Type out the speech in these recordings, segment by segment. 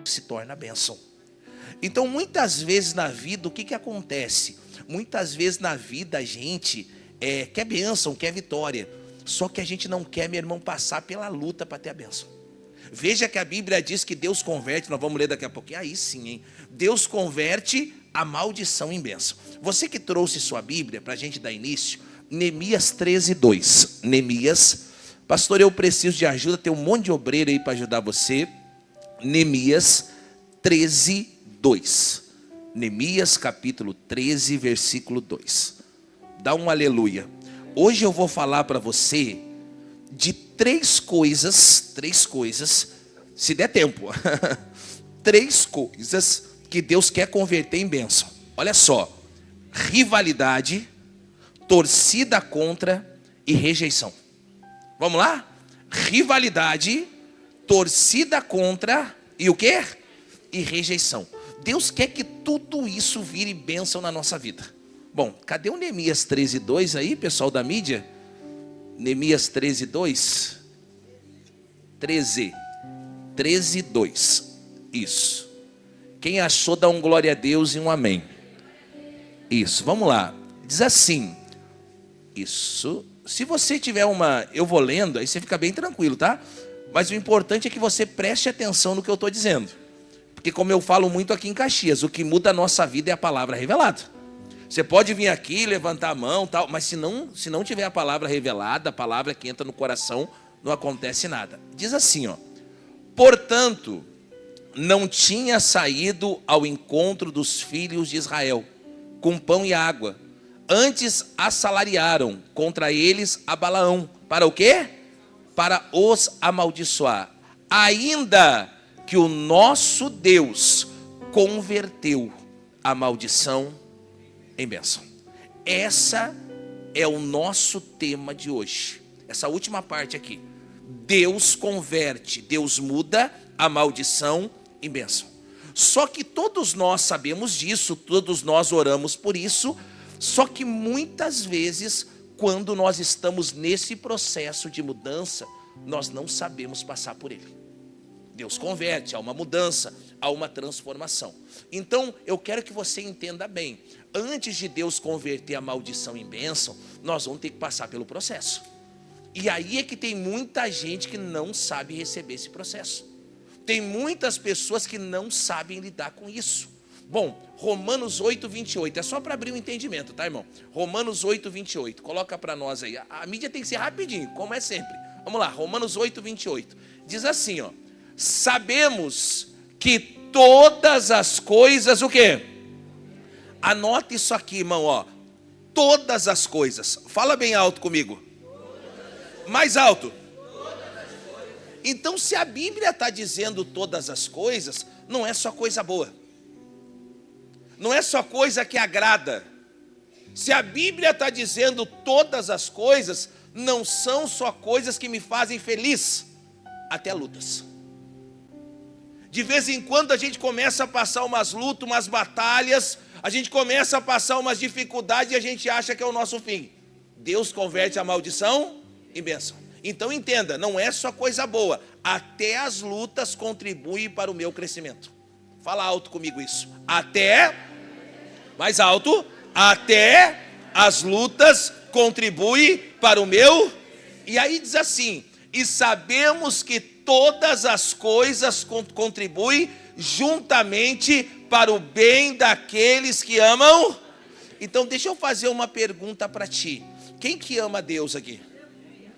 se torna bênção. Então, muitas vezes na vida, o que acontece? Muitas vezes na vida a gente quer bênção, quer vitória. Só que a gente não quer, meu irmão, passar pela luta para ter a bênção. Veja que a Bíblia diz que Deus converte, nós vamos ler daqui a pouquinho, aí sim, hein? Deus converte a maldição em bênção. Você que trouxe sua Bíblia para a gente dar início, Neemias 13:2. Neemias, pastor, eu preciso de ajuda, tem um monte de obreiro aí para ajudar você. Neemias 13:2. Neemias capítulo 13, versículo 2. Dá um aleluia. Hoje eu vou falar para você de três coisas, se der tempo, três coisas que Deus quer converter em bênção. Olha só: rivalidade, torcida contra e rejeição. Vamos lá? Rivalidade, torcida contra e o quê? E rejeição. Deus quer que tudo isso vire bênção na nossa vida. Bom, cadê o Neemias 13:2 aí, pessoal da mídia? Neemias 13:2. 13:2. Isso. Quem achou, dá um glória a Deus e um amém. Isso, vamos lá. Diz assim. Isso. Se você tiver eu vou lendo, aí você fica bem tranquilo, tá? Mas o importante é que você preste atenção no que eu estou dizendo. Porque como eu falo muito aqui em Caxias, o que muda a nossa vida é a palavra revelada. Você pode vir aqui, levantar a mão, tal, mas se não tiver a palavra revelada, a palavra que entra no coração, não acontece nada. Diz assim, ó: portanto, não tinha saído ao encontro dos filhos de Israel com pão e água. Antes assalariaram contra eles a Balaão. Para o quê? Para os amaldiçoar. Ainda que o nosso Deus converteu a maldição em bênção. Essa é o nosso tema de hoje. Essa última parte aqui. Deus converte, Deus muda a maldição em bênção. Só que todos nós sabemos disso, todos nós oramos por isso. Só que muitas vezes, quando nós estamos nesse processo de mudança, nós não sabemos passar por ele. Deus converte, há uma mudança, há uma transformação. Então, eu quero que você entenda bem. Antes de Deus converter a maldição em bênção, nós vamos ter que passar pelo processo. E aí é que tem muita gente que não sabe receber esse processo. Tem muitas pessoas que não sabem lidar com isso. Bom, Romanos 8:28, é só para abrir o entendimento, tá, irmão? Romanos 8:28, coloca para nós aí. A mídia tem que ser rapidinho, como é sempre. Vamos lá, Romanos 8:28. Diz assim, ó: sabemos que todas as coisas, o quê? Anota isso aqui, irmão, ó. Todas as coisas. Fala bem alto comigo. Mais alto. Então, se a Bíblia está dizendo todas as coisas, não é só coisa boa. Não é só coisa que agrada. Se a Bíblia está dizendo todas as coisas, não são só coisas que me fazem feliz. Até lutas. De vez em quando a gente começa a passar umas lutas, umas batalhas, a gente começa a passar umas dificuldades e a gente acha que é o nosso fim. Deus converte a maldição em bênção. Então entenda, não é só coisa boa. Até as lutas contribuem para o meu crescimento. Fala alto comigo isso. Mais alto. Até as lutas contribuem para o meu. E aí diz assim: e sabemos que todas as coisas contribuem juntamente para o bem daqueles que amam. Então deixa eu fazer uma pergunta para ti. Quem que ama Deus aqui?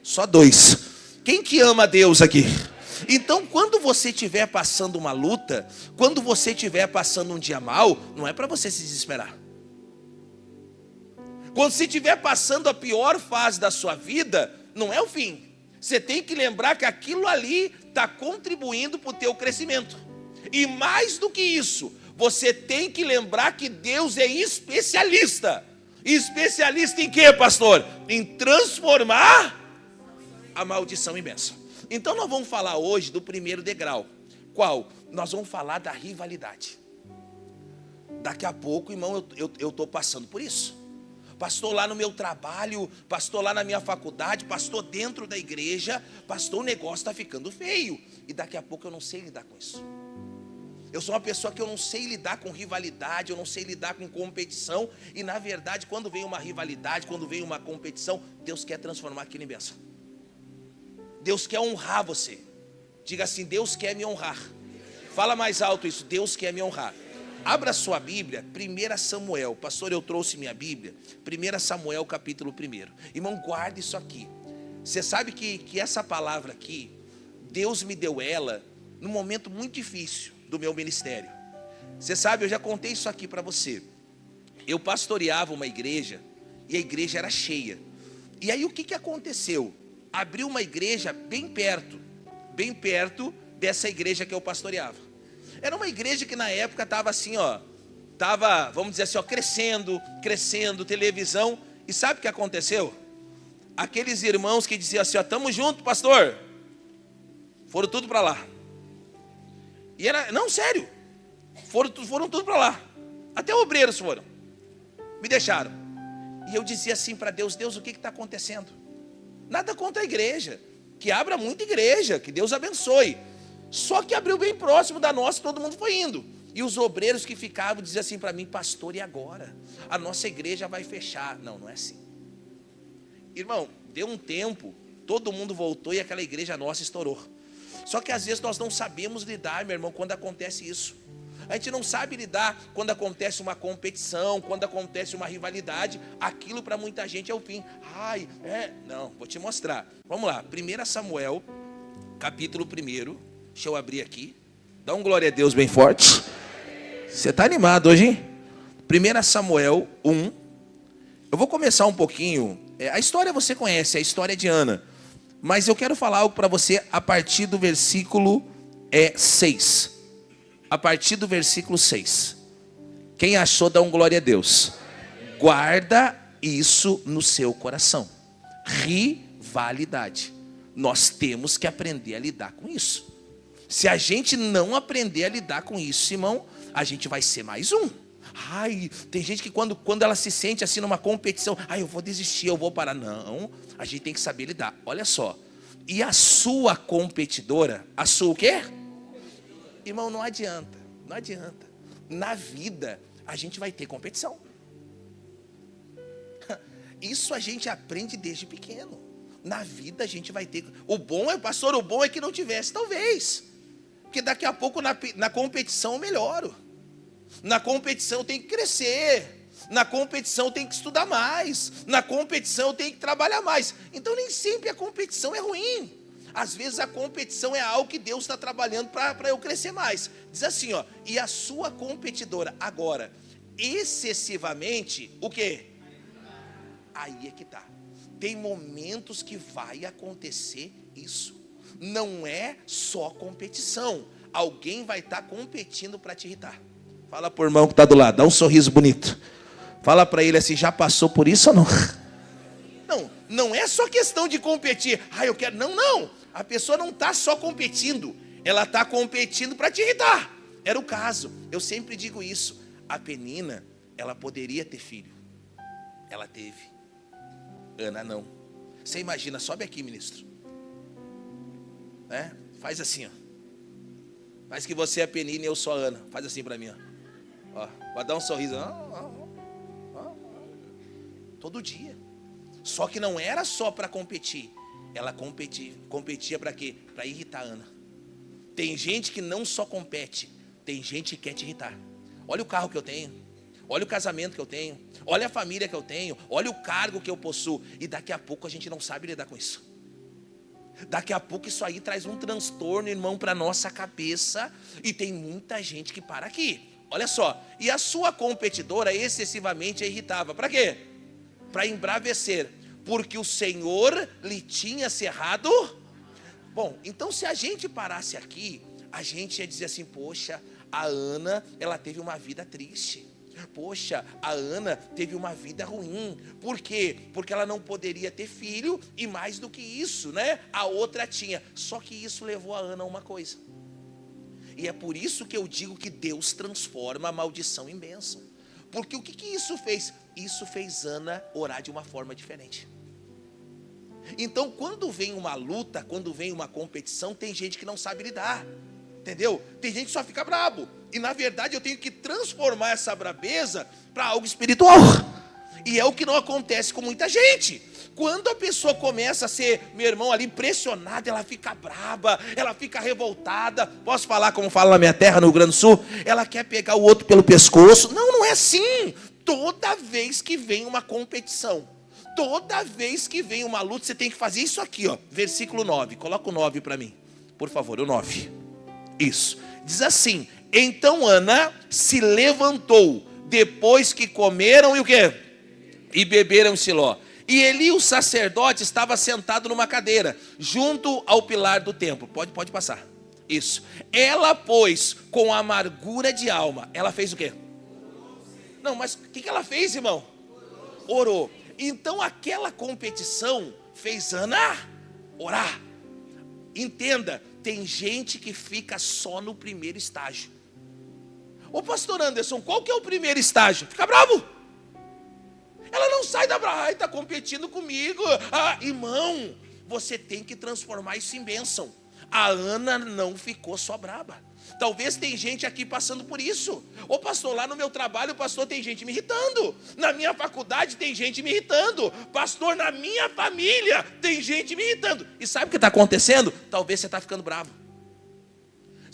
Só dois. Quem que ama Deus aqui? Então quando você estiver passando uma luta, quando você estiver passando um dia mal, não é para você se desesperar. Quando você estiver passando a pior fase da sua vida, não é o fim. Você tem que lembrar que aquilo ali está contribuindo para o teu crescimento. E mais do que isso, você tem que lembrar que Deus é especialista. Especialista em quê, pastor? Em transformar a maldição em bênção. Então nós vamos falar hoje do primeiro degrau. Qual? Nós vamos falar da rivalidade. Daqui a pouco, irmão, eu estou passando por isso. Pastor, lá no meu trabalho, pastor, lá na minha faculdade, pastor, dentro da igreja, pastor, o negócio está ficando feio. E daqui a pouco eu não sei lidar com isso. Eu sou uma pessoa que eu não sei lidar com rivalidade, eu não sei lidar com competição. E na verdade, quando vem uma rivalidade, quando vem uma competição, Deus quer transformar aquilo em bênção. Deus quer honrar você. Diga assim: Deus quer me honrar. Fala mais alto isso: Deus quer me honrar. Abra sua Bíblia, 1 Samuel. Pastor, eu trouxe minha Bíblia. 1 Samuel, capítulo 1. Irmão, guarde isso aqui. Você sabe que essa palavra aqui, Deus me deu ela num momento muito difícil do meu ministério. Você sabe, eu já contei isso aqui para você. Eu pastoreava uma igreja e a igreja era cheia. E aí o que aconteceu? Abriu uma igreja bem perto dessa igreja que eu pastoreava. Era uma igreja que na época estava assim, estava, vamos dizer assim, crescendo, televisão. E sabe o que aconteceu? Aqueles irmãos que diziam assim, tamo junto, pastor, foram tudo para lá. E era, não, sério, foram tudo para lá. Até obreiros foram, me deixaram. E eu dizia assim para Deus: Deus, o que está acontecendo? Nada contra a igreja, que abra muita igreja, que Deus abençoe. Só que abriu bem próximo da nossa, todo mundo foi indo. E os obreiros que ficavam diziam assim para mim: pastor, e agora? A nossa igreja vai fechar. Não, não é assim. Irmão, deu um tempo, todo mundo voltou e aquela igreja nossa estourou. Só que às vezes nós não sabemos lidar, meu irmão, quando acontece isso. A gente não sabe lidar quando acontece uma competição, quando acontece uma rivalidade. Aquilo para muita gente é o fim. Não, vou te mostrar. Vamos lá, 1 Samuel, capítulo 1. Deixa eu abrir aqui. Dá um glória a Deus bem forte. Você está animado hoje, hein? 1 Samuel 1. Eu vou começar um pouquinho. A história você conhece, a história de Ana. Mas eu quero falar algo para você a partir do versículo 6. A partir do versículo 6. Quem achou, dá um glória a Deus. Guarda isso no seu coração. Rivalidade. Nós temos que aprender a lidar com isso. Se a gente não aprender a lidar com isso, irmão, a gente vai ser mais um. Tem gente que quando ela se sente assim numa competição, eu vou desistir, eu vou parar. Não, a gente tem que saber lidar. Olha só. E a sua competidora, a sua o quê? Irmão, não adianta. Na vida, a gente vai ter competição. Isso a gente aprende desde pequeno. Na vida a gente vai ter. O bom é que não tivesse, talvez. Porque daqui a pouco na competição eu melhoro. Na competição eu tenho que crescer. Na competição eu tenho que estudar mais. Na competição eu tenho que trabalhar mais. Então nem sempre a competição é ruim. Às vezes a competição é algo que Deus está trabalhando para eu crescer mais. Diz assim, e a sua competidora agora, excessivamente, o quê? Aí é que tá. Tem momentos que vai acontecer isso. Não é só competição. Alguém vai estar competindo para te irritar. Fala pro irmão que está do lado, dá um sorriso bonito. Fala para ele assim: já passou por isso ou não? Não é só questão de competir. Eu quero. Não. A pessoa não está só competindo. Ela está competindo para te irritar. Era o caso. Eu sempre digo isso. A Penina, ela poderia ter filho. Ela teve. Ana não. Você imagina, sobe aqui, ministro. Faz assim, Faz que você é Penina e eu sou a Ana. Faz assim para mim, vai dar um sorriso. Todo dia. Só que não era só para competir. Ela competia para quê? Para irritar a Ana. Tem gente que não só compete, tem gente que quer te irritar. Olha o carro que eu tenho. Olha o casamento que eu tenho. Olha a família que eu tenho. Olha o cargo que eu possuo. E daqui a pouco a gente não sabe lidar com isso. Daqui a pouco isso aí traz um transtorno, irmão, para nossa cabeça. E tem muita gente que para aqui. Olha só. E a sua competidora excessivamente a irritava. Para quê? Para embravecer. Porque o Senhor lhe tinha cerrado. Bom, então se a gente parasse aqui, a gente ia dizer assim: poxa, a Ana, ela teve uma vida triste. Poxa, a Ana teve uma vida ruim. Por quê? Porque ela não poderia ter filho. E mais do que isso, a outra tinha. Só que isso levou a Ana a uma coisa. E é por isso que eu digo que Deus transforma a maldição em bênção. Porque o que isso fez? Isso fez Ana orar de uma forma diferente. Então quando vem uma luta, quando vem uma competição, tem gente que não sabe lidar. Entendeu? Tem gente que só fica brabo. E na verdade eu tenho que transformar essa brabeza para algo espiritual. E é o que não acontece com muita gente. Quando a pessoa começa a ser, meu irmão, ali pressionada, ela fica braba, ela fica revoltada. Posso falar como fala na minha terra, no Rio Grande do Sul? Ela quer pegar o outro pelo pescoço. Não, não é assim. Toda vez que vem uma competição, toda vez que vem uma luta, você tem que fazer isso aqui, ó. Versículo 9, coloca o 9 para mim, por favor, o 9. Isso, diz assim: então Ana se levantou, depois que comeram e o quê? E beberam em Siló. E Eli, o sacerdote, estava sentado numa cadeira, junto ao pilar do templo. Pode passar. Isso. Ela, pois, com amargura de alma, ela fez o quê? Não, mas o que ela fez, irmão? Orou. Então aquela competição fez Ana orar. Entenda, tem gente que fica só no primeiro estágio. Ô pastor Anderson, qual que é o primeiro estágio? Fica bravo. Ela não sai da brava. Ai, está competindo comigo. Ah, irmão, você tem que transformar isso em bênção. A Ana não ficou só braba. Talvez tem gente aqui passando por isso. Ô pastor, lá no meu trabalho, pastor, tem gente me irritando. Na minha faculdade tem gente me irritando. Pastor, na minha família tem gente me irritando. E sabe o que está acontecendo? Talvez você está ficando bravo.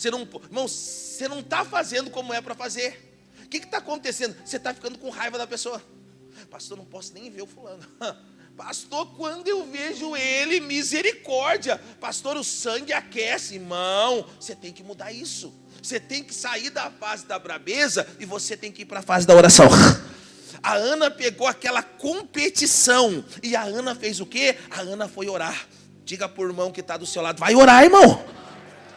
Irmão, você não está fazendo como é para fazer. O que está acontecendo? Você está ficando com raiva da pessoa. Pastor, não posso nem ver o fulano. Pastor, quando eu vejo ele, misericórdia. Pastor, o sangue aquece. Irmão, você tem que mudar isso. Você tem que sair da fase da brabeza e você tem que ir para a fase da oração. A Ana pegou aquela competição e a Ana fez o quê? A Ana foi orar. Diga para o irmão que está do seu lado: vai orar, irmão.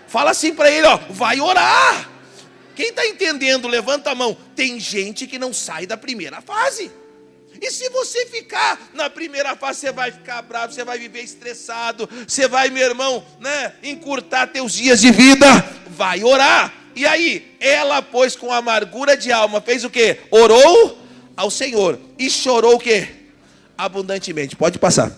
Fala assim para ele, ó, vai orar. Quem está entendendo, levanta a mão. Tem gente que não sai da primeira fase. E se você ficar na primeira fase, você vai ficar bravo, você vai viver estressado, você vai, meu irmão, encurtar teus dias de vida. Vai orar. E aí, ela, pois, com amargura de alma, fez o quê? Orou ao Senhor e chorou o quê? Abundantemente. Pode passar.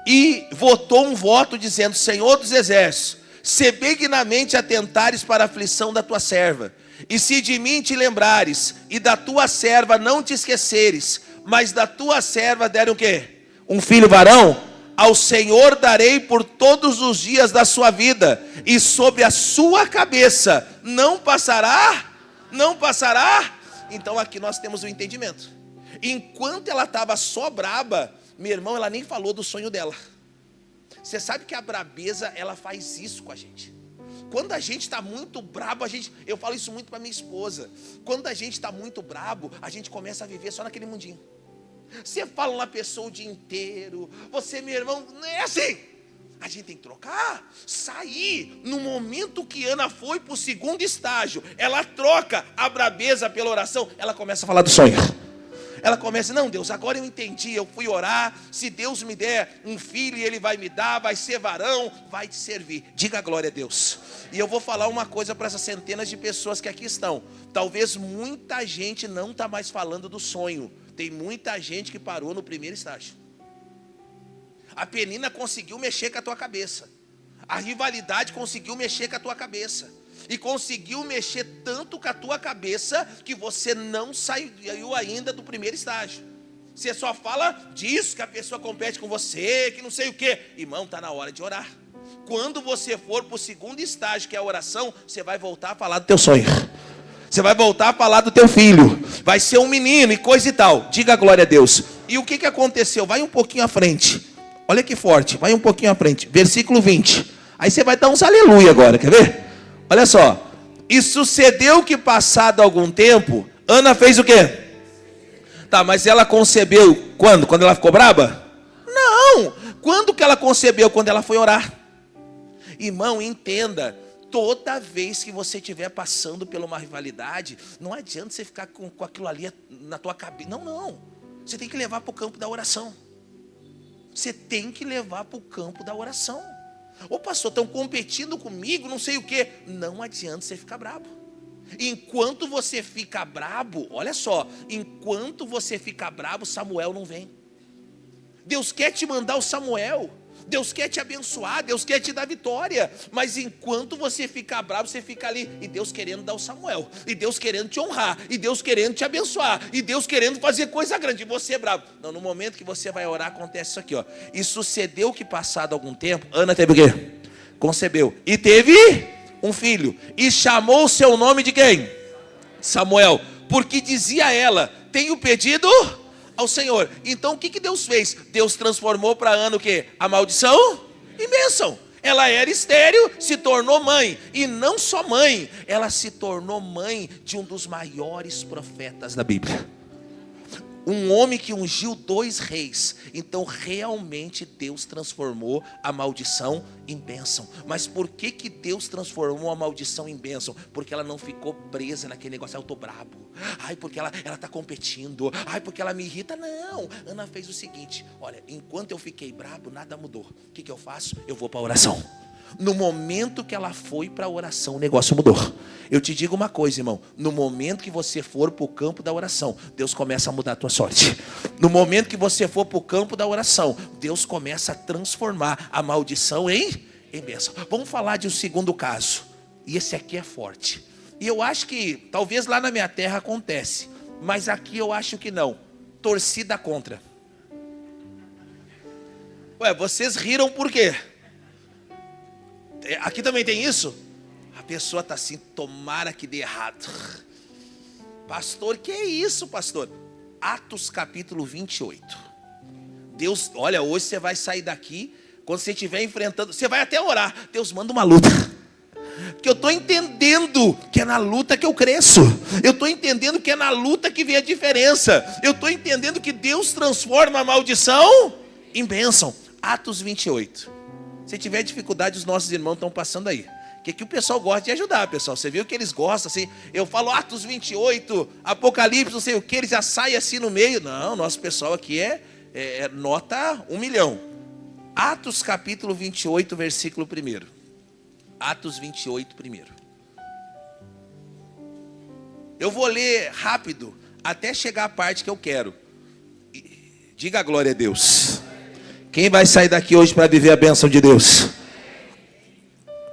E votou um voto dizendo: Senhor dos exércitos, se benignamente atentares para a aflição da tua serva, e se de mim te lembrares, e da tua serva não te esqueceres, mas da tua serva deram o quê? Um filho varão, ao Senhor darei por todos os dias da sua vida, e sobre a sua cabeça não passará. Então aqui nós temos o entendimento. Enquanto ela estava só braba, meu irmão, ela nem falou do sonho dela. Você sabe que a brabeza, ela faz isso com a gente. Quando a gente está muito brabo, eu falo isso muito para minha esposa. Quando a gente está muito brabo, a gente começa a viver só naquele mundinho. Você fala na pessoa o dia inteiro. Você, meu irmão, não é assim. A gente tem que trocar, sair. No momento que Ana foi para o segundo estágio, ela troca a brabeza pela oração. Ela começa a falar do sonho. Ela começa: não, Deus, agora eu entendi, eu fui orar. Se Deus me der um filho, Ele vai me dar, vai ser varão, vai te servir. Diga glória a Deus. E eu vou falar uma coisa para essas centenas de pessoas que aqui estão. Talvez muita gente não está mais falando do sonho. Tem muita gente que parou no primeiro estágio. A penina conseguiu mexer com a tua cabeça. A rivalidade conseguiu mexer com a tua cabeça. E conseguiu mexer tanto com a tua cabeça que você não saiu ainda do primeiro estágio. Você só fala disso, que a pessoa compete com você, que não sei o quê. Irmão, está na hora de orar. Quando você for para o segundo estágio, que é a oração, você vai voltar a falar do teu sonho. Você vai voltar a falar do teu filho. Vai ser um menino e coisa e tal. Diga glória a Deus. E o que aconteceu? Vai um pouquinho à frente. Olha que forte. Vai um pouquinho à frente. Versículo 20. Aí você vai dar uns aleluia agora. Quer ver? Olha só. E sucedeu que, passado algum tempo, Ana fez o quê? Tá, mas ela concebeu quando? Quando ela ficou braba? Não. Quando que ela concebeu? Quando ela foi orar. Irmão, entenda. Toda vez que você estiver passando por uma rivalidade, não adianta você ficar com aquilo ali na tua cabeça. Não. Você tem que levar para o campo da oração. Você tem que levar para o campo da oração. Ô pastor, estão competindo comigo, não sei o quê. Não adianta você ficar brabo. Enquanto você fica brabo, olha só, enquanto você fica brabo, Samuel não vem. Deus quer te mandar o Samuel. Deus quer te abençoar, Deus quer te dar vitória. Mas enquanto você fica bravo, você fica ali. E Deus querendo dar o Samuel. E Deus querendo te honrar. E Deus querendo te abençoar. E Deus querendo fazer coisa grande. E você é bravo. Não, no momento que você vai orar, acontece isso aqui, ó. E sucedeu que passado algum tempo, Ana teve o quê? Concebeu. E teve um filho. E chamou o seu nome de quem? Samuel. Porque dizia ela: tenho pedido ao Senhor. Então o que Deus fez? Deus transformou para Ana o quê? A maldição em bênção. Ela era estéril, se tornou mãe. E não só mãe, ela se tornou mãe de um dos maiores profetas da Bíblia. Um homem que ungiu 2 reis. Então realmente Deus transformou a maldição em bênção. Mas por que Deus transformou a maldição em bênção? Porque ela não ficou presa naquele negócio. Eu estou brabo. Ai, porque ela está competindo. Ai, porque ela me irrita. Não, Ana fez o seguinte: olha, enquanto eu fiquei brabo, nada mudou. O que eu faço? Eu vou para a oração. No momento que ela foi para a oração, o negócio mudou. Eu te digo uma coisa, irmão: no momento que você for para o campo da oração, Deus começa a mudar a tua sorte. No momento que você for para o campo da oração, Deus começa a transformar a maldição em bênção. Vamos falar de um segundo caso. E esse aqui é forte. E eu acho que talvez lá na minha terra acontece, mas aqui eu acho que não. Torcida contra. Ué, vocês riram por quê? Aqui também tem isso? A pessoa está assim: tomara que dê errado. Pastor, que é isso, pastor? Atos capítulo 28. Deus, olha, hoje você vai sair daqui, quando você estiver enfrentando, você vai até orar. Deus manda uma luta. Porque eu estou entendendo que é na luta que eu cresço. Eu estou entendendo que é na luta que vem a diferença. Eu estou entendendo que Deus transforma a maldição em bênção. Atos 28. Se tiver dificuldade, os nossos irmãos estão passando aí. Que o pessoal gosta de ajudar, pessoal. Você viu que eles gostam, assim. Eu falo Atos 28, Apocalipse, não sei o que, eles já saem assim no meio. Não, nosso pessoal aqui é nota 1 milhão. Atos capítulo 28, versículo 1. Atos 28, 1. Eu vou ler rápido, até chegar a parte que eu quero. Diga a glória a Deus. Quem vai sair daqui hoje para viver a bênção de Deus?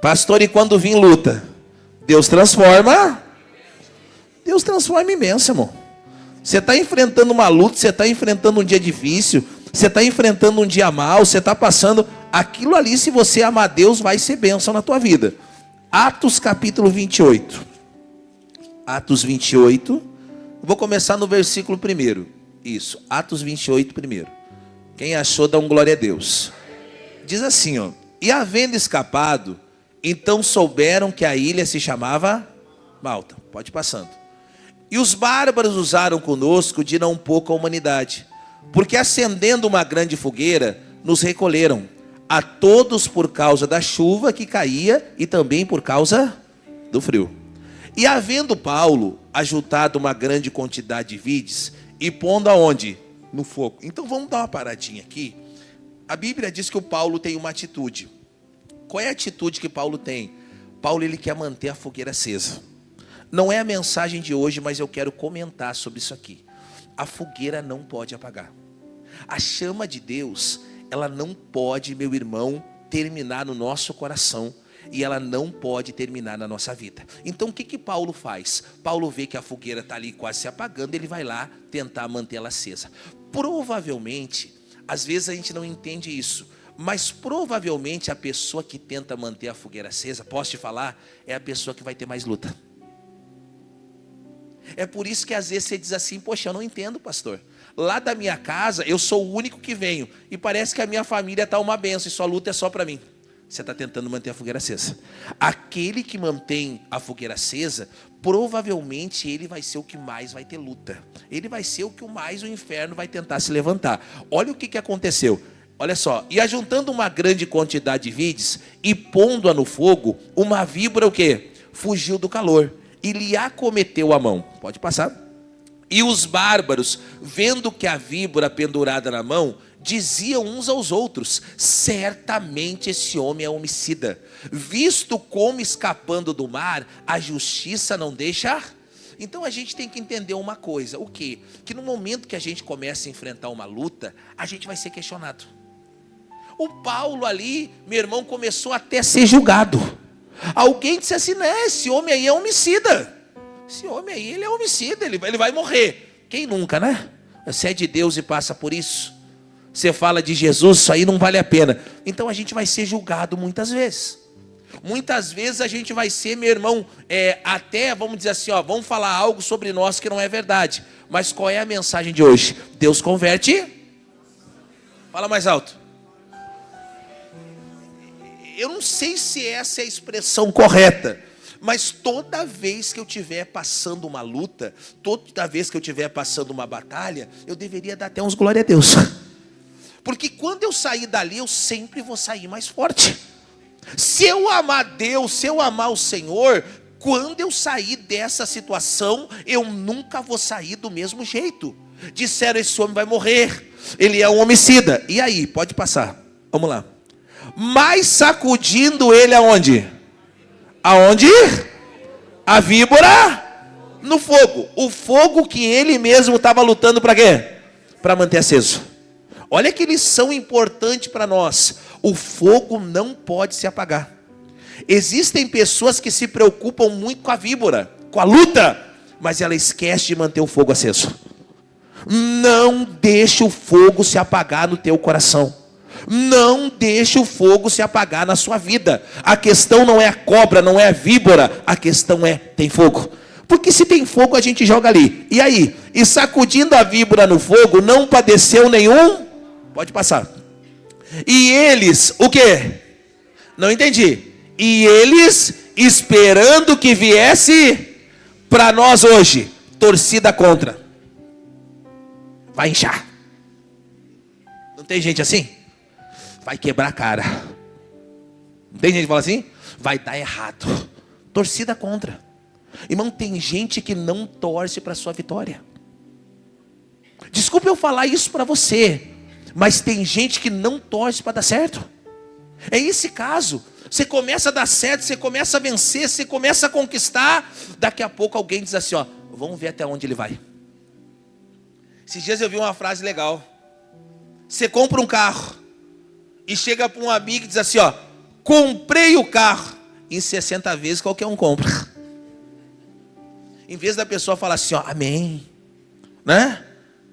Pastor, e quando vir luta? Deus transforma em bênção, irmão. Você está enfrentando uma luta, você está enfrentando um dia difícil, você está enfrentando um dia mau, você está passando aquilo ali. Se você amar Deus, vai ser bênção na tua vida. Atos capítulo 28. Atos 28. Vou começar no versículo 1. Isso, Atos 28, 1. Quem achou, dá um glória a Deus. Diz assim, ó: e havendo escapado, então souberam que a ilha se chamava Malta. Pode ir passando. E os bárbaros usaram conosco de não pouca humanidade, porque acendendo uma grande fogueira, nos recolheram, a todos por causa da chuva que caía e também por causa do frio. E havendo Paulo ajuntado uma grande quantidade de vides, e pondo aonde? No fogo. Então vamos dar uma paradinha aqui. A Bíblia diz que o Paulo tem uma atitude. Qual é a atitude que Paulo tem? Paulo, ele quer manter a fogueira acesa. Não é a mensagem de hoje, mas eu quero comentar sobre isso aqui. A fogueira não pode apagar. A chama de Deus, ela não pode, meu irmão, terminar no nosso coração. E ela não pode terminar na nossa vida. Então o que Paulo faz? Paulo vê que a fogueira está ali quase se apagando, ele vai lá tentar mantê-la acesa. Provavelmente, às vezes a gente não entende isso, mas provavelmente a pessoa que tenta manter a fogueira acesa, posso te falar, é a pessoa que vai ter mais luta. É por isso que às vezes você diz assim: poxa, eu não entendo, pastor. Lá da minha casa, eu sou o único que venho, e parece que a minha família está uma bênção, e sua luta é só para mim. Você está tentando manter a fogueira acesa. Aquele que mantém a fogueira acesa, provavelmente ele vai ser o que mais vai ter luta. Ele vai ser o que mais o inferno vai tentar se levantar. Olha o que aconteceu. Olha só. E ajuntando uma grande quantidade de vides e pondo-a no fogo, uma víbora o quê? Fugiu do calor e lhe acometeu a mão. Pode passar. E os bárbaros, vendo que a víbora pendurada na mão, diziam uns aos outros: certamente esse homem é homicida, visto como escapando do mar, a justiça não deixa. Então a gente tem que entender uma coisa: o quê? Que no momento que a gente começa a enfrentar uma luta, a gente vai ser questionado. O Paulo ali, meu irmão, começou até a ser julgado. Alguém disse assim, né, esse homem aí é homicida. Esse homem aí, ele é homicida, ele vai morrer. Quem nunca, né? Você é de Deus e passa por isso. Você fala de Jesus, isso aí não vale a pena. Então a gente vai ser julgado muitas vezes. Muitas vezes a gente vai ser, meu irmão, até, vamos dizer assim, vamos falar algo sobre nós que não é verdade. Mas qual é a mensagem de hoje? Deus converte. Fala mais alto. Eu não sei se essa é a expressão correta, mas toda vez que eu estiver passando uma luta, toda vez que eu estiver passando uma batalha, eu deveria dar até uns glória a Deus. Porque quando eu sair dali, eu sempre vou sair mais forte. Se eu amar Deus, se eu amar o Senhor, quando eu sair dessa situação, eu nunca vou sair do mesmo jeito. Disseram, esse homem vai morrer, ele é um homicida. E aí, pode passar, vamos lá. Mas sacudindo ele aonde? Aonde? A víbora no fogo. O fogo que ele mesmo estava lutando para quê? Para manter aceso. Olha que lição importante para nós. O fogo não pode se apagar. Existem pessoas que se preocupam muito com a víbora, com a luta, mas ela esquece de manter o fogo aceso. Não deixe o fogo se apagar no teu coração. Não deixe o fogo se apagar na sua vida. A questão não é a cobra, não é a víbora. A questão é, tem fogo? Porque se tem fogo, a gente joga ali. E aí? E sacudindo a víbora no fogo, não padeceu nenhum? Pode passar. E eles, o quê? Não entendi. E eles, esperando que viesse para nós hoje, torcida contra. Vai inchar. Não tem gente assim? Vai quebrar a cara. Não tem gente que fala assim? Vai dar errado. Torcida contra. Irmão, tem gente que não torce para a sua vitória. Desculpe eu falar isso para você, mas tem gente que não torce para dar certo. É esse caso. Você começa a dar certo, você começa a vencer, você começa a conquistar. Daqui a pouco alguém diz assim, vamos ver até onde ele vai. Esses dias eu vi uma frase legal. Você compra um carro e chega para um amigo e diz assim, comprei o carro. Em 60 vezes qualquer um compra. Em vez da pessoa falar assim, amém, né?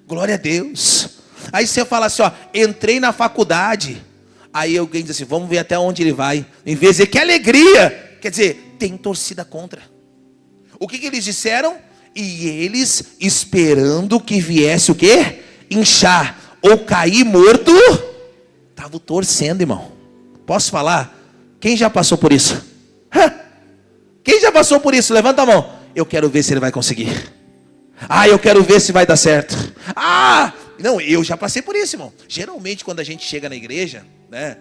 Glória a Deus. Aí você fala assim, entrei na faculdade. Aí alguém diz assim, vamos ver até onde ele vai. Em vez de dizer, que alegria. Quer dizer, tem torcida contra. O que eles disseram? E eles esperando que viesse o quê? Inchar ou cair morto. Estavam torcendo, irmão. Posso falar? Quem já passou por isso? Quem já passou por isso? Levanta a mão. Eu quero ver se ele vai conseguir. Eu quero ver se vai dar certo. Não, eu já passei por isso, irmão. Geralmente quando a gente chega na igreja, né,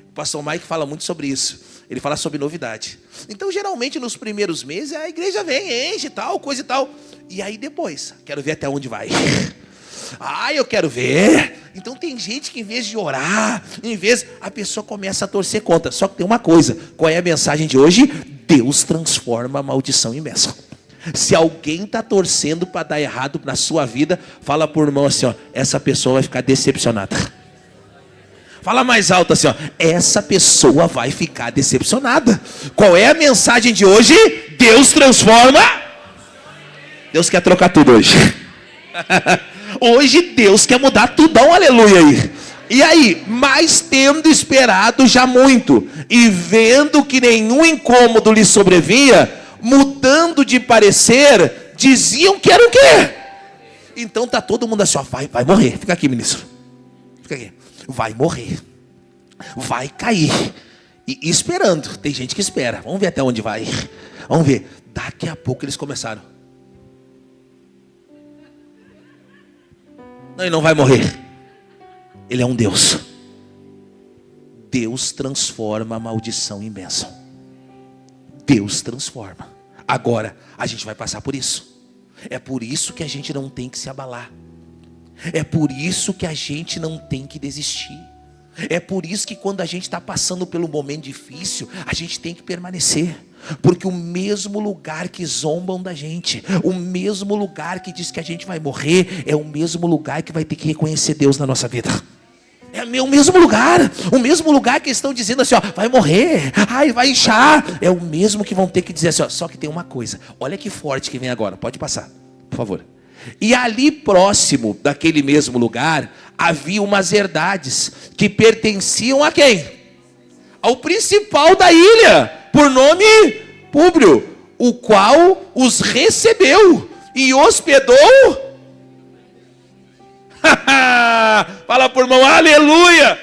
o pastor Mike fala muito sobre isso. Ele fala sobre novidade. Então geralmente nos primeiros meses a igreja vem, enche tal, coisa e tal. E aí depois, quero ver até onde vai. Eu quero ver. Então tem gente que em vez de orar, a pessoa começa a torcer contra. Só que tem uma coisa, qual é a mensagem de hoje? Deus transforma a maldição em bênção. Se alguém está torcendo para dar errado na sua vida, fala por irmão assim, essa pessoa vai ficar decepcionada. Fala mais alto assim, essa pessoa vai ficar decepcionada. Qual é a mensagem de hoje? Deus transforma. Deus quer trocar tudo hoje. Hoje Deus quer mudar tudo, dá um aleluia aí. E aí, mas tendo esperado já muito, e vendo que nenhum incômodo lhe sobrevinha, mudando de parecer, diziam que era o quê? Então tá todo mundo assim, vai morrer. Fica aqui, ministro. Fica aqui. Vai morrer. Vai cair. E esperando. Tem gente que espera. Vamos ver até onde vai. Vamos ver. Daqui a pouco eles começaram. Não, ele não vai morrer. Ele é um Deus. Deus transforma a maldição em bênção. Deus transforma. Agora, a gente vai passar por isso. É por isso que a gente não tem que se abalar. É por isso que a gente não tem que desistir. É por isso que quando a gente está passando pelo momento difícil, a gente tem que permanecer. Porque o mesmo lugar que zombam da gente, o mesmo lugar que diz que a gente vai morrer, é o mesmo lugar que vai ter que reconhecer Deus na nossa vida. É o mesmo lugar. O mesmo lugar que estão dizendo assim, ó, vai morrer, ai, vai inchar. É o mesmo que vão ter que dizer assim, ó, só que tem uma coisa. Olha que forte que vem agora. Pode passar, por favor. E ali próximo daquele mesmo lugar, havia umas herdades que pertenciam a quem? Ao principal da ilha, por nome Públio, o qual os recebeu e hospedou. Fala por mão, aleluia.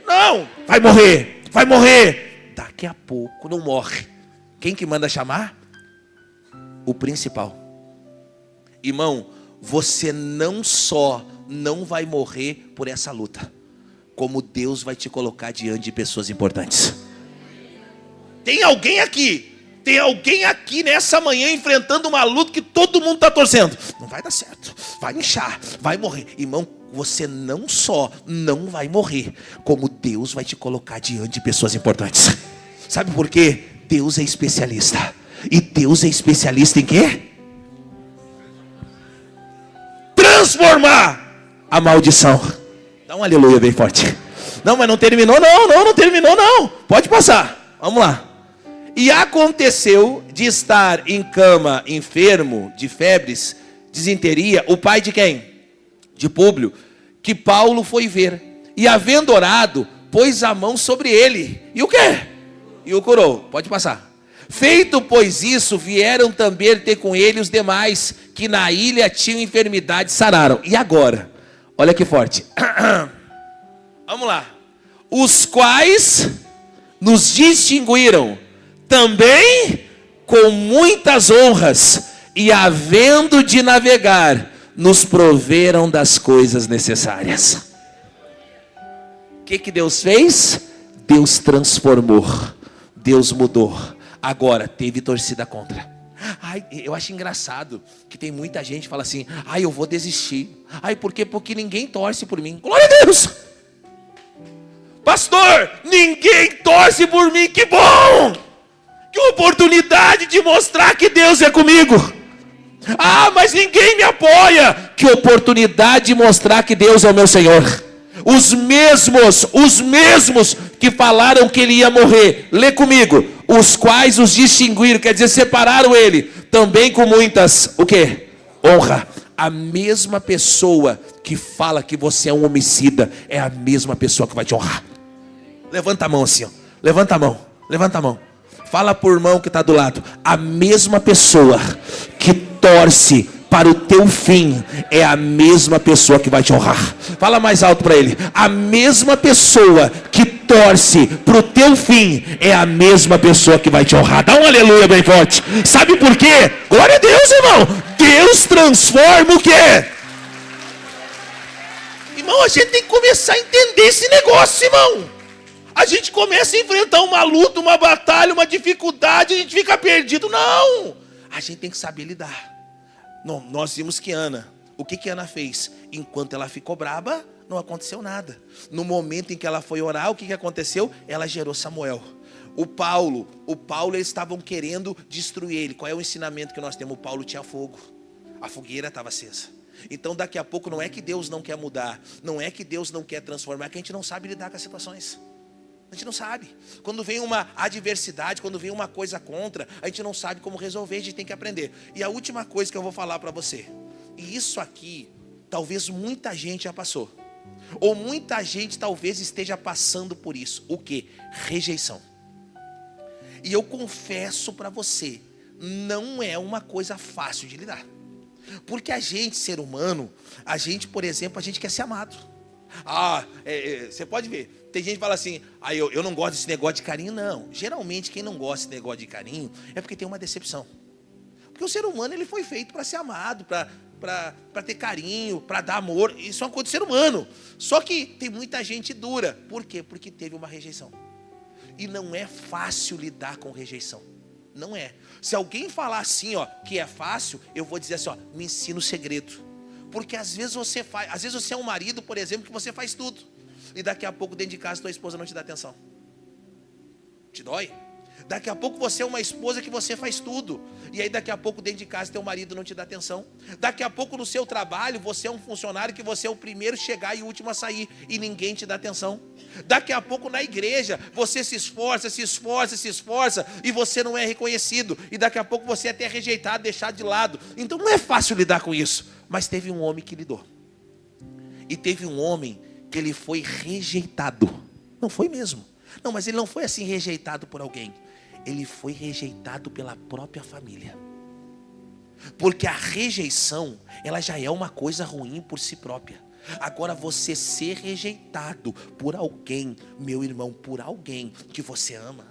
Não, vai morrer, vai morrer. Daqui a pouco não morre. Quem que manda chamar? O principal. Irmão, você não só não vai morrer por essa luta, como Deus vai te colocar diante de pessoas importantes. Tem alguém aqui nessa manhã enfrentando uma luta que todo mundo está torcendo. Não vai dar certo, vai inchar, vai morrer. Irmão, você não só não vai morrer, como Deus vai te colocar diante de pessoas importantes. Sabe por quê? Deus é especialista. E Deus é especialista em quê? Transformar a maldição. Dá um aleluia bem forte. Não, mas não terminou não terminou não. Pode passar, vamos lá. E aconteceu de estar em cama, enfermo, de febres, disenteria, o pai de quem? De Públio, que Paulo foi ver. E havendo orado, pôs a mão sobre ele. E o quê? E o curou. Pode passar. Feito, pois, isso, vieram também ter com ele os demais, que na ilha tinham enfermidade, sararam. E agora? Olha que forte. Vamos lá. Os quais nos distinguiram também com muitas honras, e havendo de navegar, nos proveram das coisas necessárias. O que Deus fez? Deus transformou, Deus mudou. Agora, teve torcida contra. Ai, eu acho engraçado que tem muita gente que fala assim, ai, eu vou desistir. Ai, por quê? Porque ninguém torce por mim. Glória a Deus! Pastor, ninguém torce por mim, que bom! Que oportunidade de mostrar que Deus é comigo. Ah, mas ninguém me apoia. Que oportunidade de mostrar que Deus é o meu Senhor. Os mesmos que falaram que ele ia morrer, lê comigo, os quais os distinguiram, quer dizer, separaram ele, também com muitas, o quê? Honra. A mesma pessoa que fala que você é um homicida, é a mesma pessoa que vai te honrar. Levanta a mão assim, ó. Levanta a mão, levanta a mão. Fala por irmão que está do lado. A mesma pessoa que torce para o teu fim é a mesma pessoa que vai te honrar. Fala mais alto para ele. A mesma pessoa que torce para o teu fim é a mesma pessoa que vai te honrar. Dá um aleluia bem forte. Sabe por quê? Glória a Deus, irmão. Deus transforma o quê? Irmão, a gente tem que começar a entender esse negócio, irmão. A gente começa a enfrentar uma luta, uma batalha, uma dificuldade, a gente fica perdido. Não! A gente tem que saber lidar. Não, nós vimos que Ana, o que Ana fez? Enquanto ela ficou braba, não aconteceu nada. No momento em que ela foi orar, o que aconteceu? Ela gerou Samuel. O Paulo, eles estavam querendo destruir ele. Qual é o ensinamento que nós temos? O Paulo tinha fogo. A fogueira estava acesa. Então daqui a pouco não é que Deus não quer mudar, não é que Deus não quer transformar, é que a gente não sabe lidar com as situações. A gente não sabe. Quando vem uma adversidade, quando vem uma coisa contra, a gente não sabe como resolver, a gente tem que aprender. E a última coisa que eu vou falar para você, e isso aqui, talvez muita gente já passou, ou muita gente talvez esteja passando por isso. O que? Rejeição. E eu confesso para você, não é uma coisa fácil de lidar. Porque a gente, ser humano, a gente, por exemplo, a gente quer ser amado. Você pode ver, tem gente que fala assim, eu não gosto desse negócio de carinho. Não, geralmente quem não gosta desse negócio de carinho é porque tem uma decepção. Porque o ser humano, ele foi feito para ser amado, para ter carinho, para dar amor. Isso é uma coisa do ser humano. Só que tem muita gente dura. Por quê? Porque teve uma rejeição. E não é fácil lidar com rejeição. Não é. Se alguém falar assim, que é fácil, eu vou dizer assim, me ensina o segredo. Porque às vezes você é um marido, por exemplo, que você faz tudo. E daqui a pouco dentro de casa tua esposa não te dá atenção. Te dói? Daqui a pouco você é uma esposa que você faz tudo. E aí daqui a pouco dentro de casa teu marido não te dá atenção. Daqui a pouco no seu trabalho você é um funcionário que você é o primeiro a chegar e o último a sair. E ninguém te dá atenção. Daqui a pouco na igreja você se esforça e você não é reconhecido. E daqui a pouco você é até rejeitado, deixado de lado. Então não é fácil lidar com isso. Mas teve um homem que lidou. E teve um homem que ele foi rejeitado. Não foi mesmo. Não, mas ele não foi assim rejeitado por alguém. Ele foi rejeitado pela própria família. Porque a rejeição, ela já é uma coisa ruim por si própria. Agora você ser rejeitado por alguém, meu irmão, por alguém que você ama,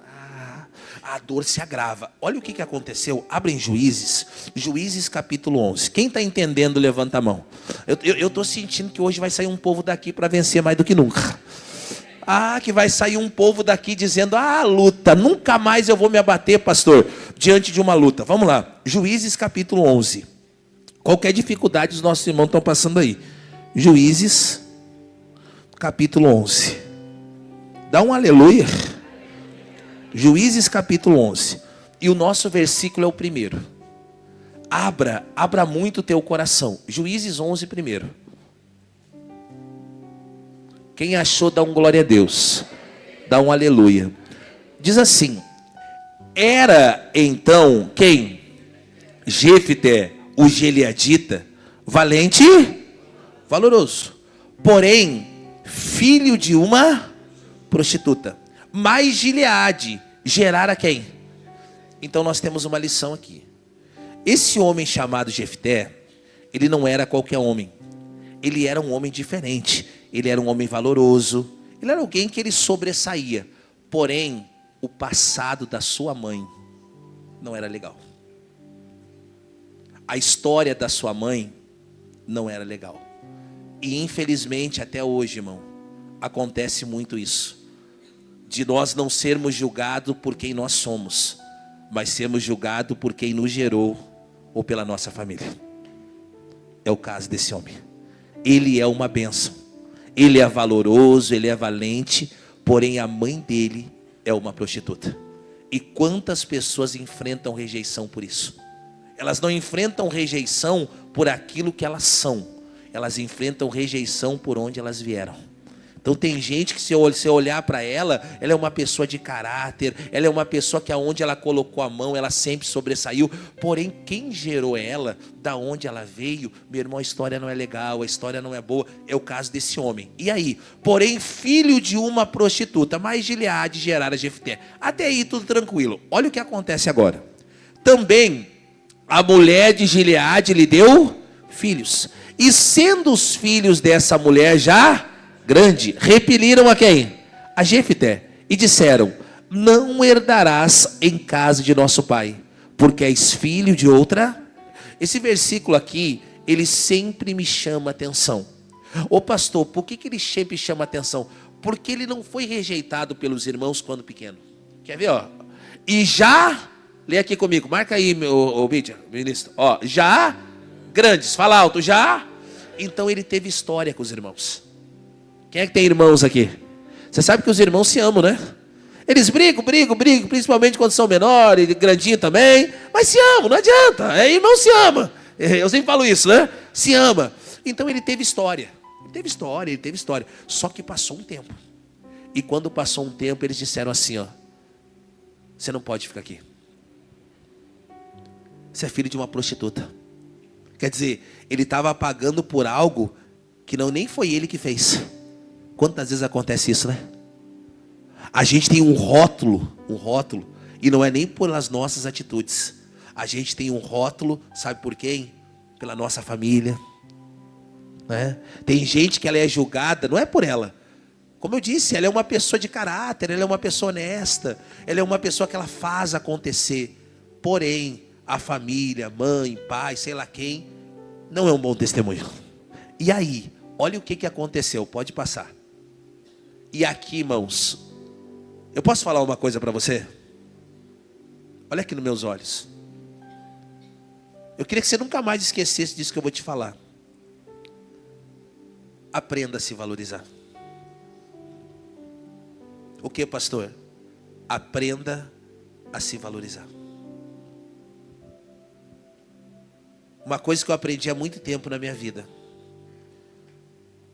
a dor se agrava. Olha o que aconteceu. Abre em Juízes capítulo 11. Quem está entendendo, levanta a mão. Eu estou sentindo que hoje vai sair um povo daqui para vencer mais do que nunca. Que vai sair um povo daqui dizendo, luta, nunca mais eu vou me abater, pastor, diante de uma luta. Vamos lá, Juízes capítulo 11. Qualquer dificuldade os nossos irmãos estão passando aí. Juízes capítulo 11. Dá um aleluia. Juízes capítulo 11. E o nosso versículo é o primeiro. Abra muito o teu coração. Juízes 11 primeiro. Quem achou, dá um glória a Deus. Dá um aleluia. Diz assim: era então quem? Jefté, o gileadita, valente, valoroso. Porém, filho de uma prostituta. Mas Gileade gerara quem? Então nós temos uma lição aqui. Esse homem chamado Jefté, ele não era qualquer homem. Ele era um homem diferente. Ele era um homem valoroso. Ele era alguém que ele sobressaía. Porém, o passado da sua mãe não era legal. A história da sua mãe não era legal. E infelizmente até hoje, irmão, acontece muito isso. De nós não sermos julgados por quem nós somos, mas sermos julgados por quem nos gerou ou pela nossa família. É o caso desse homem. Ele é uma bênção. Ele é valoroso, ele é valente, porém a mãe dele é uma prostituta. E quantas pessoas enfrentam rejeição por isso? Elas não enfrentam rejeição por aquilo que elas são. Elas enfrentam rejeição por onde elas vieram. Então tem gente que se você olhar para ela, ela é uma pessoa de caráter, ela é uma pessoa que aonde ela colocou a mão, ela sempre sobressaiu. Porém, quem gerou ela, da onde ela veio, meu irmão, a história não é legal, a história não é boa. É o caso desse homem. E aí? Porém, filho de uma prostituta, mas Gileade gerara Jefté. Até aí tudo tranquilo. Olha o que acontece agora. Também a mulher de Gileade lhe deu filhos. E sendo os filhos dessa mulher já grande, repeliram a quem? A Jefté. E disseram: não herdarás em casa de nosso pai, porque és filho de outra. Esse versículo aqui, ele sempre me chama a atenção. Ô pastor, por que ele sempre chama a atenção? Porque ele não foi rejeitado pelos irmãos quando pequeno. Quer ver, ó? E já, lê aqui comigo, marca aí, meu Mídia, ministro. Ó, já grandes, fala alto, já. Então ele teve história com os irmãos. Quem é que tem irmãos aqui? Você sabe que os irmãos se amam, né? Eles brigam, principalmente quando são menores, grandinho também, mas se amam, não adianta, irmão se ama. Eu sempre falo isso, né? Se ama. Então ele teve história. Ele teve história. Só que passou um tempo. E quando passou um tempo, eles disseram assim, ó: você não pode ficar aqui. Você é filho de uma prostituta. Quer dizer, ele estava pagando por algo que nem foi ele que fez. Quantas vezes acontece isso, né? A gente tem um rótulo, e não é nem pelas nossas atitudes. A gente tem um rótulo, sabe por quem? Pela nossa família, né? Tem gente que ela é julgada, não é por ela. Como eu disse, ela é uma pessoa de caráter, ela é uma pessoa honesta, ela é uma pessoa que ela faz acontecer. Porém, a família, mãe, pai, sei lá quem, não é um bom testemunho. E aí, olha o que aconteceu, pode passar. E aqui, irmãos, eu posso falar uma coisa para você? Olha aqui nos meus olhos. Eu queria que você nunca mais esquecesse disso que eu vou te falar. Aprenda a se valorizar. O que, pastor? Aprenda a se valorizar. Uma coisa que eu aprendi há muito tempo na minha vida: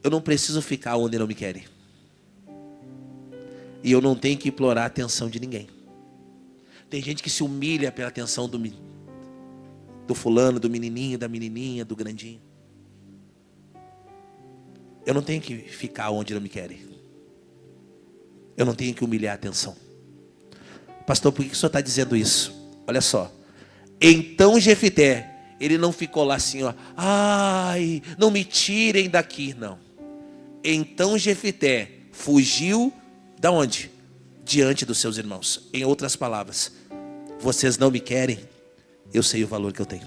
eu não preciso ficar onde não me querem. E eu não tenho que implorar a atenção de ninguém. Tem gente que se humilha pela atenção do fulano, do menininho, da menininha, do grandinho. Eu não tenho que ficar onde não me querem. Eu não tenho que humilhar a atenção. Pastor, por que o senhor está dizendo isso? Olha só. Então Jefité, ele não ficou lá assim, ó, ai, não me tirem daqui, não. Então Jefité fugiu da onde? Diante dos seus irmãos. Em outras palavras, vocês não me querem, eu sei o valor que eu tenho.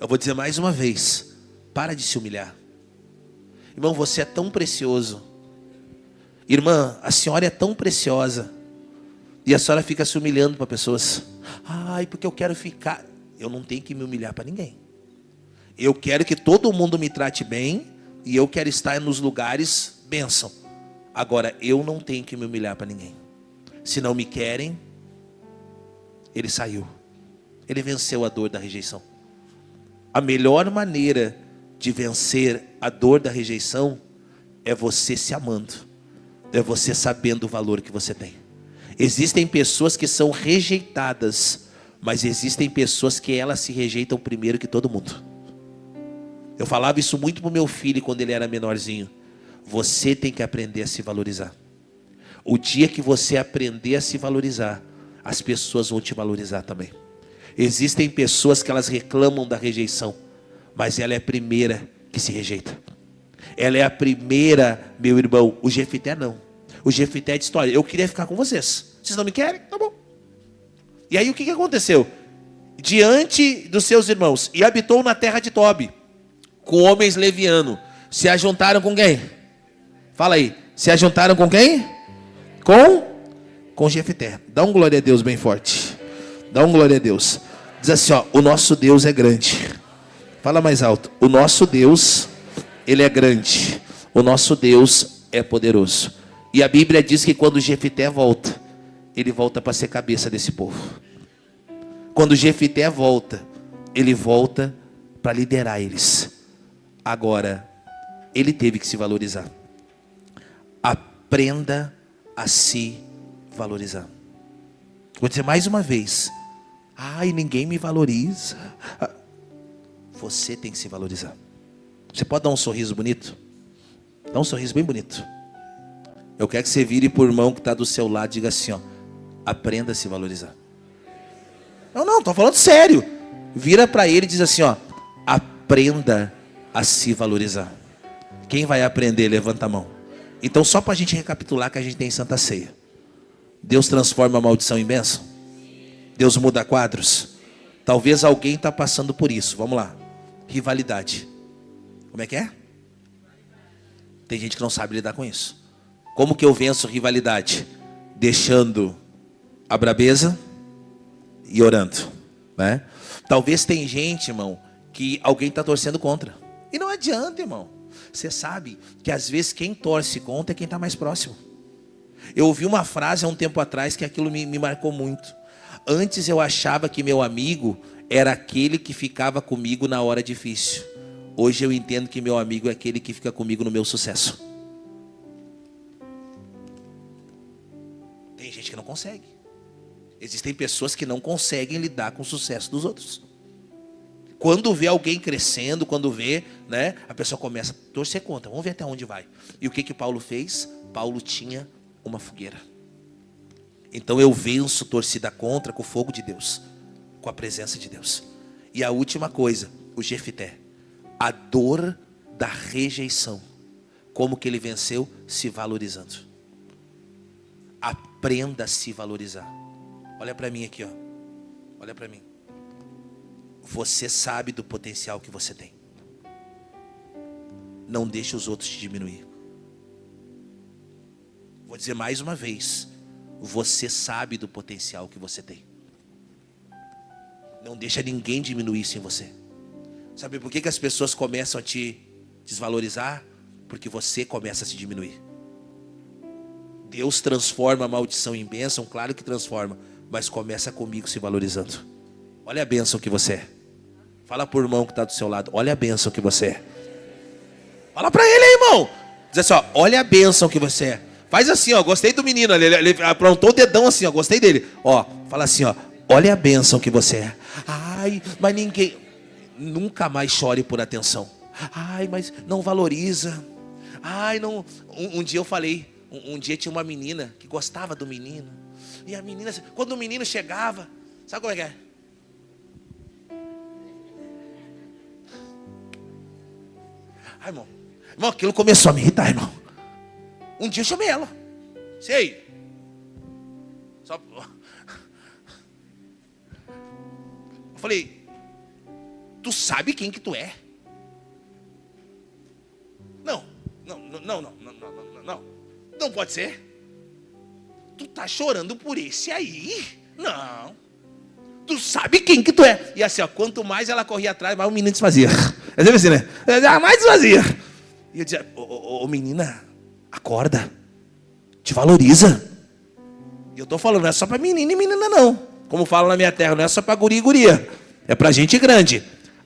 Eu vou dizer mais uma vez, para de se humilhar. Irmão, você é tão precioso. Irmã, a senhora é tão preciosa. E a senhora fica se humilhando para pessoas. Ai, porque eu quero ficar. Eu não tenho que me humilhar para ninguém. Eu quero que todo mundo me trate bem. E eu quero estar nos lugares bênção. Agora, eu não tenho que me humilhar para ninguém. Se não me querem, ele saiu. Ele venceu a dor da rejeição. A melhor maneira de vencer a dor da rejeição é você se amando. É você sabendo o valor que você tem. Existem pessoas que são rejeitadas, mas existem pessoas que elas se rejeitam primeiro que todo mundo. Eu falava isso muito para o meu filho quando ele era menorzinho. Você tem que aprender a se valorizar. O dia que você aprender a se valorizar, as pessoas vão te valorizar também. Existem pessoas que elas reclamam da rejeição, mas ela é a primeira que se rejeita. Ela é a primeira, meu irmão. O Jefité não. O Jefité disse, olha, eu queria ficar com vocês. Vocês não me querem? Tá bom. E aí o que aconteceu? Diante dos seus irmãos, e habitou na terra de Tobi, com homens levianos. Se ajuntaram com quem? Fala aí. Se ajuntaram com quem? Com Jefité. Dá um glória a Deus bem forte. Dá um glória a Deus. Diz assim, ó, o nosso Deus é grande. Fala mais alto. O nosso Deus, ele é grande. O nosso Deus é poderoso. E a Bíblia diz que quando Jefité volta, ele volta para ser cabeça desse povo. Quando Jefité volta, ele volta para liderar eles. Agora, ele teve que se valorizar. Aprenda a se valorizar. Vou dizer mais uma vez. Ai, ninguém me valoriza. Você tem que se valorizar. Você pode dar um sorriso bonito? Dá um sorriso bem bonito. Eu quero que você vire para o irmão que está do seu lado e diga assim, ó, aprenda a se valorizar. Não, estou falando sério. Vira para ele e diz assim, ó, aprenda a se valorizar. Quem vai aprender? Levanta a mão. Então, só para a gente recapitular que a gente tem Santa Ceia. Deus transforma a maldição em bênção? Deus muda quadros? Talvez alguém está passando por isso. Vamos lá. Rivalidade. Como é que é? Tem gente que não sabe lidar com isso. Como que eu venço rivalidade? Deixando a brabeza e orando, né? Talvez tem gente, irmão, que alguém está torcendo contra. E não adianta, irmão. Você sabe que às vezes quem torce contra é quem está mais próximo. Eu ouvi uma frase há um tempo atrás que aquilo me marcou muito. Antes eu achava que meu amigo era aquele que ficava comigo na hora difícil. Hoje eu entendo que meu amigo é aquele que fica comigo no meu sucesso. Tem gente que não consegue. Existem pessoas que não conseguem lidar com o sucesso dos outros. Quando vê alguém crescendo, quando vê, né, a pessoa começa a torcer contra. Vamos ver até onde vai. E o que Paulo fez? Paulo tinha uma fogueira. Então eu venço torcida contra com o fogo de Deus, com a presença de Deus. E a última coisa, o Jefité, a dor da rejeição. Como que ele venceu? Se valorizando. Aprenda a se valorizar. Olha para mim aqui, ó. Olha para mim. Você sabe do potencial que você tem. Não deixe os outros te diminuir. Vou dizer mais uma vez. Você sabe do potencial que você tem. Não deixa ninguém diminuir isso em você. Sabe por que as pessoas começam a te desvalorizar? Porque você começa a se diminuir. Deus transforma a maldição em bênção, claro que transforma, mas começa comigo se valorizando. Olha a bênção que você é. Fala pro irmão que está do seu lado, olha a bênção que você é. Fala para ele aí, irmão. Diz assim, ó, olha a bênção que você é. Faz assim, ó, gostei do menino, ele aprontou o dedão assim, ó, gostei dele. Ó, fala assim, ó, olha a bênção que você é. Ai, mas ninguém, nunca mais chore por atenção. Ai, mas não valoriza. Ai, não. Um dia eu falei, um dia tinha uma menina que gostava do menino. E a menina, quando o menino chegava, sabe como é que é? Ai, irmão, aquilo começou a me irritar, irmão. Um dia eu chamei ela. Sei. Só... Eu falei, tu sabe quem que tu é? Não. Não pode ser. Tu tá chorando por esse aí? Não. Tu sabe quem que tu é? E assim, ó, quanto mais ela corria atrás, mais o menino desfazia. É sempre assim, né? Mais desfazia. E eu dizia, ô menina, acorda. Te valoriza. E eu tô falando, não é só pra menina e menina não. Como falo na minha terra, não é só pra guri e guria. É pra gente grande.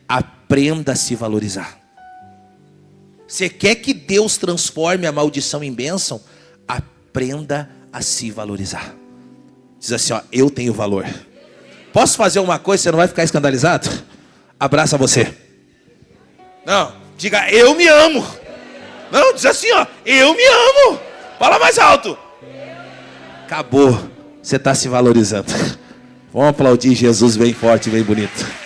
Aprenda a se valorizar. Você quer que Deus transforme a maldição em bênção? Aprenda a se valorizar. Diz assim, ó, eu tenho valor. Posso fazer uma coisa, você não vai ficar escandalizado? Abraça você. Não, diga, eu me amo. Não, diz assim, ó, eu me amo. Fala mais alto. Acabou, você está se valorizando. Vamos aplaudir Jesus bem forte, bem bonito.